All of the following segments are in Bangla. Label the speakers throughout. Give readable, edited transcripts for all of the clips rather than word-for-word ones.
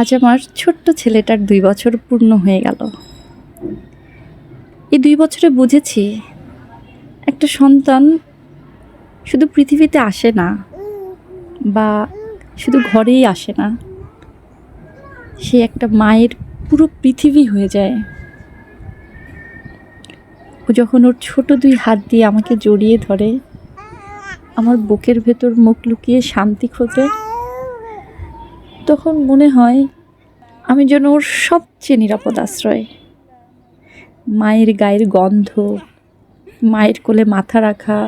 Speaker 1: আজ আমার ছোট্ট ছেলেটার ২ বছর পূর্ণ হয়ে গেল। এই ২ বছরে বুঝেছি একটা সন্তান শুধু পৃথিবীতে আসে না বা শুধু ঘরেই আসে না, সে একটা মায়ের পুরো পৃথিবী হয়ে যায়। ও যখন ওর ছোট ২ হাত দিয়ে আমাকে জড়িয়ে ধরে, আমার বুকের ভেতর মুখ লুকিয়ে শান্তি খোঁজে, তখন মনে হয় আমি যেন ওর সবচেয়ে নিরাপদ আশ্রয়। মায়ের গায়ের গন্ধ, মায়ের কোলে মাথা রাখা,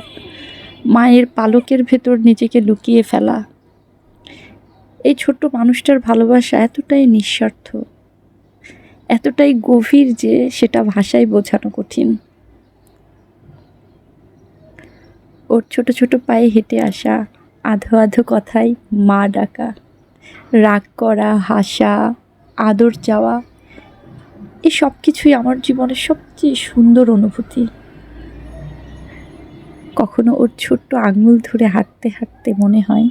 Speaker 1: মায়ের পালকের ভেতর নিজেকে লুকিয়ে ফেলা, এই ছোট্ট মানুষটার ভালোবাসা এতটাই নিঃস্বার্থ, এতটাই গভীর যে সেটা ভাষায় বোঝানো কঠিন। ওর ছোট ছোট পায়ে হেঁটে আসা, আধো আধো কথায় মা ডাকা, রাগ করা, হাসা, আদর চাওয়া, এই সব কিছুই আমার জীবনের সবচেয়ে সুন্দর অনুভূতি। কখনো ওর ছোট্ট আঙুল ধরে হাঁটতে হাঁটতে মনে হয়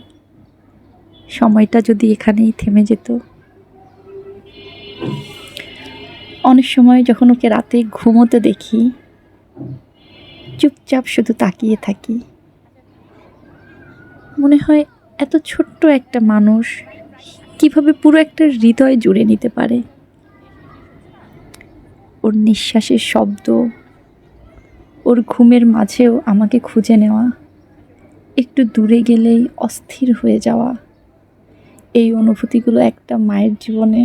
Speaker 1: সময়টা যদি এখানেই থেমে যেত। অনেক সময় যখন ওকে রাতে ঘুমোতে দেখি, চুপচাপ শুধু তাকিয়ে থাকি। মনে হয় এত ছোট্ট একটা মানুষ কিভাবে পুরো একটা হৃদয় জুড়ে নিতে পারে। ওর নিঃশ্বাসের শব্দ, ওর ঘুমের মাঝেও আমাকে খুঁজে নেওয়া, একটু দূরে গেলেই অস্থির হয়ে যাওয়া, এই অনুভূতিগুলো একটা মায়ের জীবনে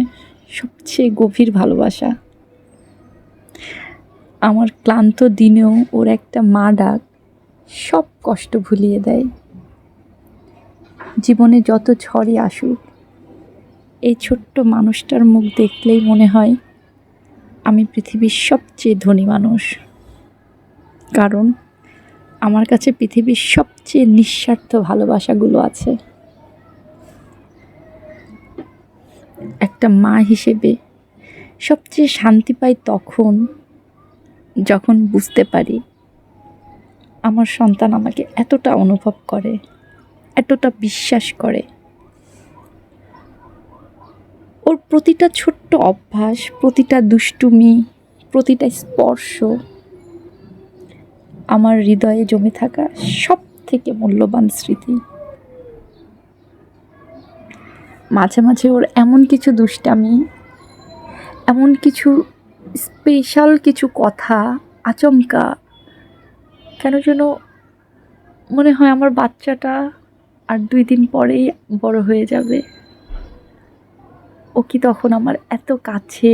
Speaker 1: সবচেয়ে গভীর ভালোবাসা। আমার ক্লান্ত দিনেও ওর একটা মা ডাক সব কষ্ট ভুলিয়ে দেয়। জীবনে যত ঝড়ই আসুক, এই ছোট্ট মানুষটার মুখ দেখলেই মনে হয় আমি পৃথিবীর সবচেয়ে ধনী মানুষ, কারণ আমার কাছে পৃথিবীর সবচেয়ে নিঃস্বার্থ ভালোবাসাগুলো আছে। একটা মা হিসেবে সবচেয়ে শান্তি পাই তখন যখন বুঝতে পারি আমার সন্তান আমাকে এতটা অনুভব করে, এতটা বিশ্বাস করে। ওর প্রতিটা ছোট্ট অভ্যাস, প্রতিটা দুষ্টুমি, প্রতিটা স্পর্শ আমার হৃদয়ে জমে থাকা সব থেকে মূল্যবান স্মৃতি। মাঝে মাঝে ওর এমন কিছু দুষ্টামি, এমন কিছু স্পেশাল কিছু কথা, আচমকা কেন যেন মনে হয় আমার বাচ্চাটা আর ২ দিন পরেই বড় হয়ে যাবে। ও কি তখন আমার এত কাছে,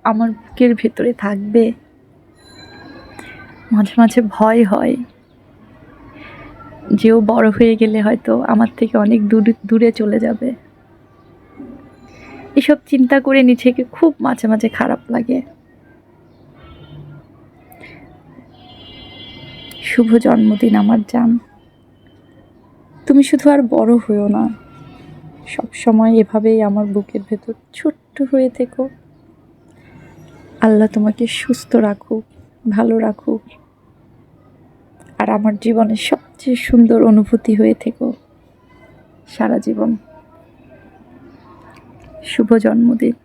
Speaker 1: আমার বুকের ভেতরে থাকবে? মাঝে মাঝে ভয় হয় যে ও বড় হয়ে গেলে হয়তো আমার থেকে অনেক দূরে চলে যাবে। এসব চিন্তা করে নিজেকে খুব মাঝে মাঝে খারাপ লাগে। শুভ জন্মদিন আমার জান। তুমি শুধু আর বড় হয়েও না, সব সময় এভাবেই আমার বুকের ভেতর ছোট্ট হয়ে থেকো। আল্লাহ তোমাকে সুস্থ রাখুক, ভালো রাখুক, আর আমার জীবনের সবচেয়ে সুন্দর অনুভূতি হয়ে থেকো সারা জীবন। শুভ জন্মদিন।